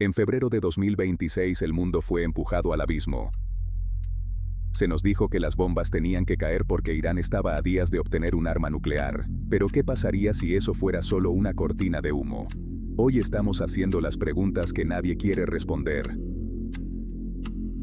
En febrero de 2026 el mundo fue empujado al abismo. Se nos dijo que las bombas tenían que caer porque Irán estaba a días de obtener un arma nuclear. Pero ¿qué pasaría si eso fuera solo una cortina de humo? Hoy estamos haciendo las preguntas que nadie quiere responder.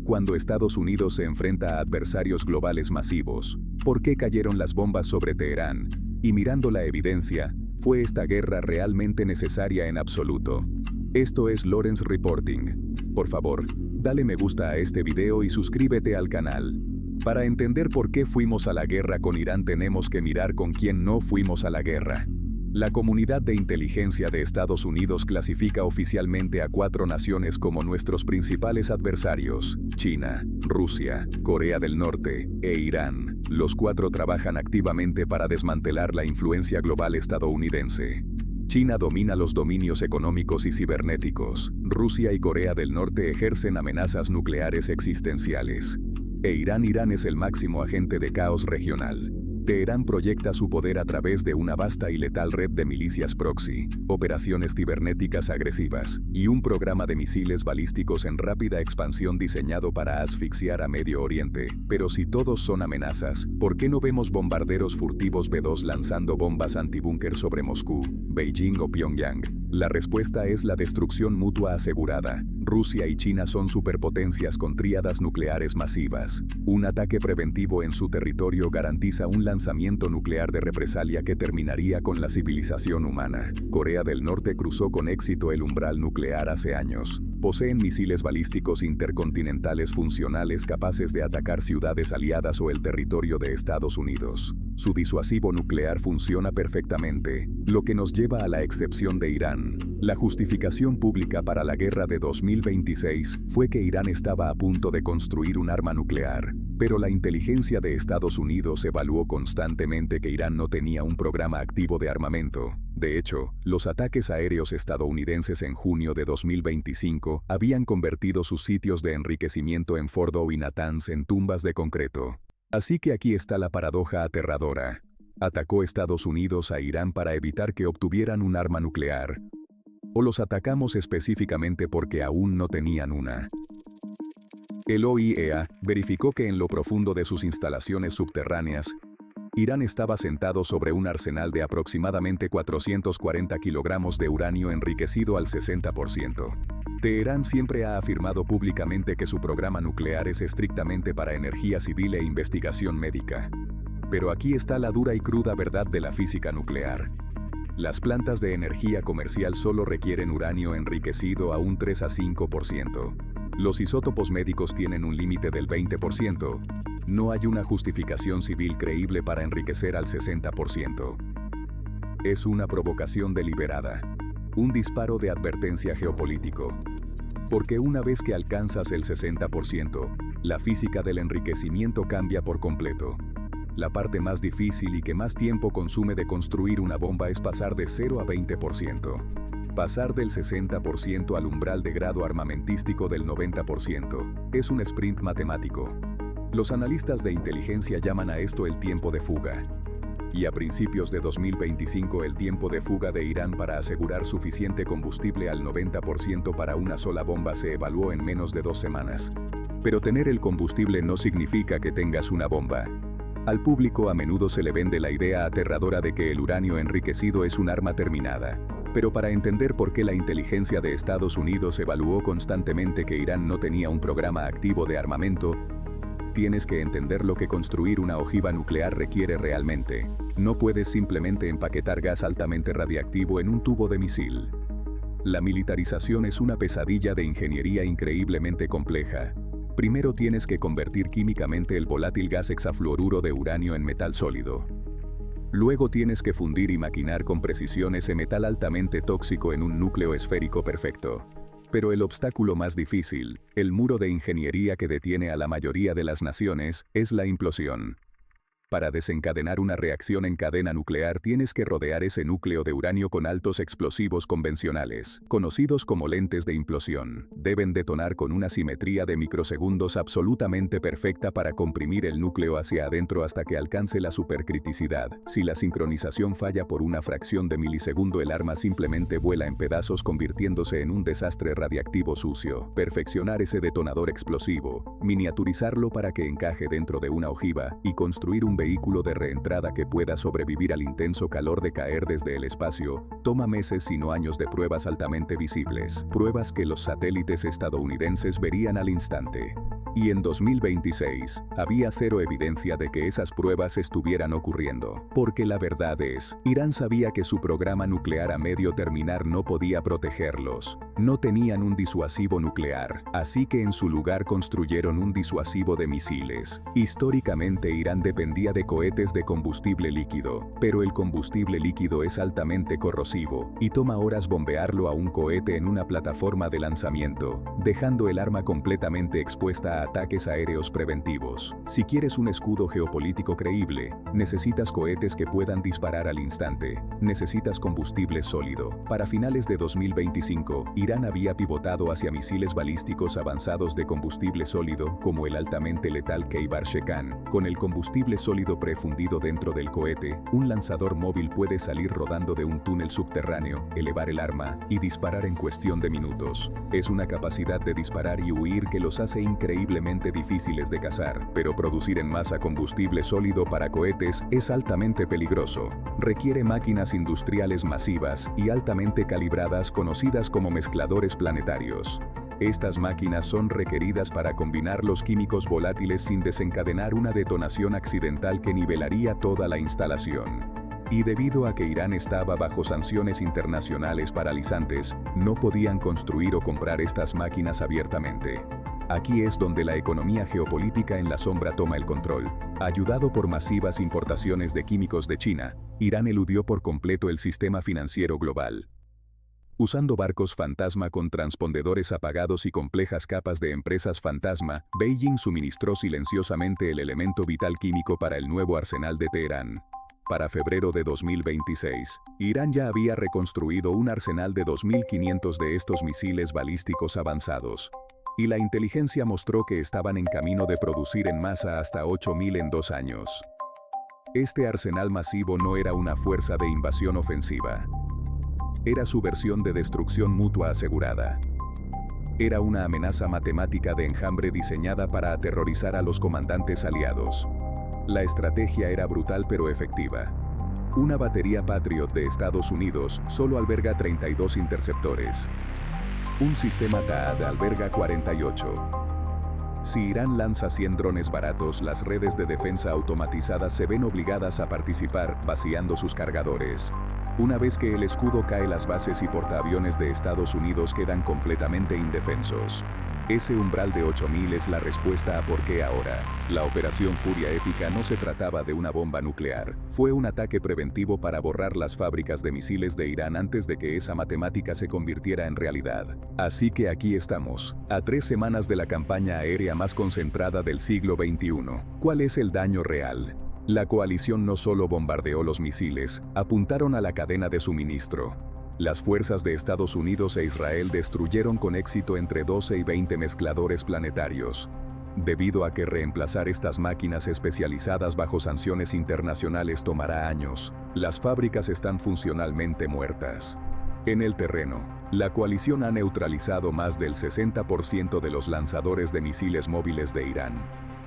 Cuando Estados Unidos se enfrenta a adversarios globales masivos, ¿por qué cayeron las bombas sobre Teherán? Y mirando la evidencia, ¿fue esta guerra realmente necesaria en absoluto? Esto es Lawrence Reporting. Por favor, dale me gusta a este video y suscríbete al canal. Para entender por qué fuimos a la guerra con Irán tenemos que mirar con quién no fuimos a la guerra. La comunidad de inteligencia de Estados Unidos clasifica oficialmente a 4 naciones como nuestros principales adversarios: China, Rusia, Corea del Norte e Irán. Los 4 trabajan activamente para desmantelar la influencia global estadounidense. China domina los dominios económicos y cibernéticos. Rusia y Corea del Norte ejercen amenazas nucleares existenciales. Irán es el máximo agente de caos regional. Teherán proyecta su poder a través de una vasta y letal red de milicias proxy, operaciones cibernéticas agresivas, y un programa de misiles balísticos en rápida expansión diseñado para asfixiar a Medio Oriente. Pero si todos son amenazas, ¿por qué no vemos bombarderos furtivos B-2 lanzando bombas antibúnker sobre Moscú, Beijing o Pyongyang? La respuesta es la destrucción mutua asegurada. Rusia y China son superpotencias con tríadas nucleares masivas. Un ataque preventivo en su territorio garantiza un lanzamiento nuclear de represalia que terminaría con la civilización humana. Corea del Norte cruzó con éxito el umbral nuclear hace años. Poseen misiles balísticos intercontinentales funcionales capaces de atacar ciudades aliadas o el territorio de Estados Unidos. Su disuasivo nuclear funciona perfectamente, lo que nos lleva a la excepción de Irán. La justificación pública para la guerra de 2026 fue que Irán estaba a punto de construir un arma nuclear, pero la inteligencia de Estados Unidos evaluó constantemente que Irán no tenía un programa activo de armamento. De hecho, los ataques aéreos estadounidenses en junio de 2025 habían convertido sus sitios de enriquecimiento en Fordow y Natanz en tumbas de concreto. Así que aquí está la paradoja aterradora. ¿Atacó Estados Unidos a Irán para evitar que obtuvieran un arma nuclear? ¿O los atacamos específicamente porque aún no tenían una? El OIEA verificó que en lo profundo de sus instalaciones subterráneas, Irán estaba sentado sobre un arsenal de aproximadamente 440 kilogramos de uranio enriquecido al 60%. Teherán siempre ha afirmado públicamente que su programa nuclear es estrictamente para energía civil e investigación médica. Pero aquí está la dura y cruda verdad de la física nuclear. Las plantas de energía comercial solo requieren uranio enriquecido a un 3 a 5%. Los isótopos médicos tienen un límite del 20%. No hay una justificación civil creíble para enriquecer al 60%. Es una provocación deliberada. Un disparo de advertencia geopolítico. Porque una vez que alcanzas el 60%, la física del enriquecimiento cambia por completo. La parte más difícil y que más tiempo consume de construir una bomba es pasar de 0 a 20%. Pasar del 60% al umbral de grado armamentístico del 90% es un sprint matemático. Los analistas de inteligencia llaman a esto el tiempo de fuga. Y a principios de 2025 el tiempo de fuga de Irán para asegurar suficiente combustible al 90% para una sola bomba se evaluó en menos de 2 semanas. Pero tener el combustible no significa que tengas una bomba. Al público a menudo se le vende la idea aterradora de que el uranio enriquecido es un arma terminada. Pero para entender por qué la inteligencia de Estados Unidos evaluó constantemente que Irán no tenía un programa activo de armamento, tienes que entender lo que construir una ojiva nuclear requiere realmente. No puedes simplemente empaquetar gas altamente radiactivo en un tubo de misil. La militarización es una pesadilla de ingeniería increíblemente compleja. Primero tienes que convertir químicamente el volátil gas hexafluoruro de uranio en metal sólido. Luego tienes que fundir y maquinar con precisión ese metal altamente tóxico en un núcleo esférico perfecto. Pero el obstáculo más difícil, el muro de ingeniería que detiene a la mayoría de las naciones, es la implosión. Para desencadenar una reacción en cadena nuclear tienes que rodear ese núcleo de uranio con altos explosivos convencionales, conocidos como lentes de implosión. Deben detonar con una simetría de microsegundos absolutamente perfecta para comprimir el núcleo hacia adentro hasta que alcance la supercriticidad. Si la sincronización falla por una fracción de milisegundo, el arma simplemente vuela en pedazos, convirtiéndose en un desastre radiactivo sucio. Perfeccionar ese detonador explosivo, miniaturizarlo para que encaje dentro de una ojiva y construir un vehículo de reentrada que pueda sobrevivir al intenso calor de caer desde el espacio, toma meses si no años de pruebas altamente visibles, pruebas que los satélites estadounidenses verían al instante. Y en 2026, había cero evidencia de que esas pruebas estuvieran ocurriendo. Porque la verdad es, Irán sabía que su programa nuclear a medio terminar no podía protegerlos. No tenían un disuasivo nuclear, así que en su lugar construyeron un disuasivo de misiles. Históricamente Irán dependía de cohetes de combustible líquido, pero el combustible líquido es altamente corrosivo, y toma horas bombearlo a un cohete en una plataforma de lanzamiento, dejando el arma completamente expuesta a ataques aéreos preventivos. Si quieres un escudo geopolítico creíble, necesitas cohetes que puedan disparar al instante. Necesitas combustible sólido. Para finales de 2025, Irán había pivotado hacia misiles balísticos avanzados de combustible sólido, como el altamente letal Kheibar-Shekan. Con el combustible sólido prefundido dentro del cohete, un lanzador móvil puede salir rodando de un túnel subterráneo, elevar el arma y disparar en cuestión de minutos. Es una capacidad de disparar y huir que los hace increíblemente difíciles de cazar, pero producir en masa combustible sólido para cohetes es altamente peligroso. Requiere máquinas industriales masivas y altamente calibradas conocidas como mezcladores planetarios. Estas máquinas son requeridas para combinar los químicos volátiles sin desencadenar una detonación accidental que nivelaría toda la instalación. Y debido a que Irán estaba bajo sanciones internacionales paralizantes, no podían construir o comprar estas máquinas abiertamente. Aquí es donde la economía geopolítica en la sombra toma el control. Ayudado por masivas importaciones de químicos de China, Irán eludió por completo el sistema financiero global. Usando barcos fantasma con transpondedores apagados y complejas capas de empresas fantasma, Beijing suministró silenciosamente el elemento vital químico para el nuevo arsenal de Teherán. Para febrero de 2026, Irán ya había reconstruido un arsenal de 2.500 de estos misiles balísticos avanzados. Y la inteligencia mostró que estaban en camino de producir en masa hasta 8.000 en 2 años. Este arsenal masivo no era una fuerza de invasión ofensiva. Era su versión de destrucción mutua asegurada. Era una amenaza matemática de enjambre diseñada para aterrorizar a los comandantes aliados. La estrategia era brutal pero efectiva. Una batería Patriot de Estados Unidos solo alberga 32 interceptores. Un sistema THAAD alberga 48. Si Irán lanza 100 drones baratos, las redes de defensa automatizadas se ven obligadas a participar, vaciando sus cargadores. Una vez que el escudo cae, las bases y portaaviones de Estados Unidos quedan completamente indefensos. Ese umbral de 8.000 es la respuesta a por qué ahora. La Operación Furia Épica no se trataba de una bomba nuclear. Fue un ataque preventivo para borrar las fábricas de misiles de Irán antes de que esa matemática se convirtiera en realidad. Así que aquí estamos, a 3 semanas de la campaña aérea más concentrada del siglo XXI. ¿Cuál es el daño real? La coalición no solo bombardeó los misiles, apuntaron a la cadena de suministro. Las fuerzas de Estados Unidos e Israel destruyeron con éxito entre 12 y 20 mezcladores planetarios. Debido a que reemplazar estas máquinas especializadas bajo sanciones internacionales tomará años, las fábricas están funcionalmente muertas. En el terreno, la coalición ha neutralizado más del 60% de los lanzadores de misiles móviles de Irán.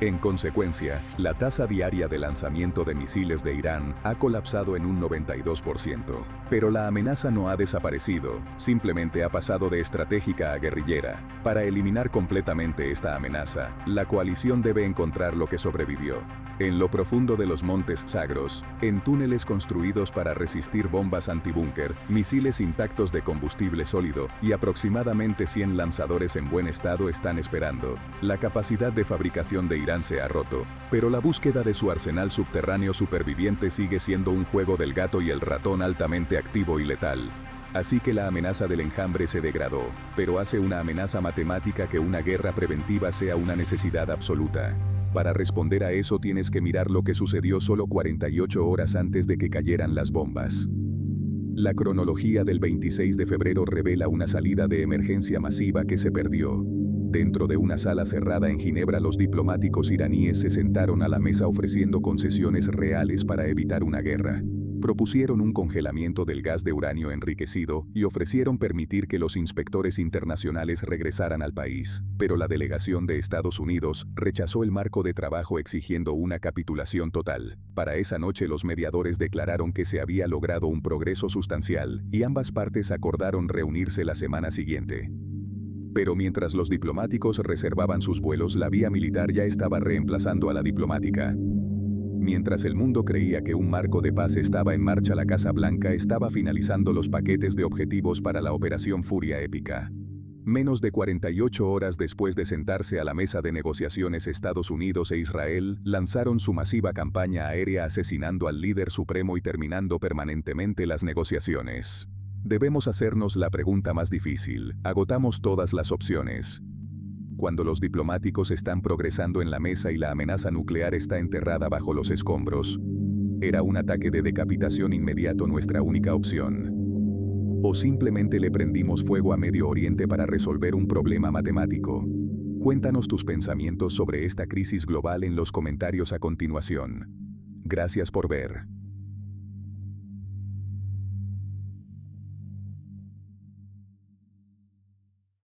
En consecuencia, la tasa diaria de lanzamiento de misiles de Irán ha colapsado en un 92%. Pero la amenaza no ha desaparecido, simplemente ha pasado de estratégica a guerrillera. Para eliminar completamente esta amenaza, la coalición debe encontrar lo que sobrevivió. En lo profundo de los montes Zagros, en túneles construidos para resistir bombas antibúnker, misiles intactos de combustible sólido y aproximadamente 100 lanzadores en buen estado están esperando. La capacidad de fabricación de Irán se ha roto, pero la búsqueda de su arsenal subterráneo superviviente sigue siendo un juego del gato y el ratón altamente activo y letal. Así que la amenaza del enjambre se degradó, pero hace una amenaza matemática que una guerra preventiva sea una necesidad absoluta. Para responder a eso tienes que mirar lo que sucedió solo 48 horas antes de que cayeran las bombas. La cronología del 26 de febrero revela una salida de emergencia masiva que se perdió. Dentro de una sala cerrada en Ginebra, los diplomáticos iraníes se sentaron a la mesa ofreciendo concesiones reales para evitar una guerra. Propusieron un congelamiento del gas de uranio enriquecido y ofrecieron permitir que los inspectores internacionales regresaran al país, pero la delegación de Estados Unidos rechazó el marco de trabajo exigiendo una capitulación total. Para esa noche los mediadores declararon que se había logrado un progreso sustancial y ambas partes acordaron reunirse la semana siguiente. Pero mientras los diplomáticos reservaban sus vuelos, la vía militar ya estaba reemplazando a la diplomática. Mientras el mundo creía que un marco de paz estaba en marcha, la Casa Blanca estaba finalizando los paquetes de objetivos para la Operación Furia Épica. Menos de 48 horas después de sentarse a la mesa de negociaciones, Estados Unidos e Israel lanzaron su masiva campaña aérea asesinando al líder supremo y terminando permanentemente las negociaciones. Debemos hacernos la pregunta más difícil: ¿agotamos todas las opciones? Cuando los diplomáticos están progresando en la mesa y la amenaza nuclear está enterrada bajo los escombros, ¿era un ataque de decapitación inmediato nuestra única opción? ¿O simplemente le prendimos fuego a Medio Oriente para resolver un problema matemático? Cuéntanos tus pensamientos sobre esta crisis global en los comentarios a continuación. Gracias por ver.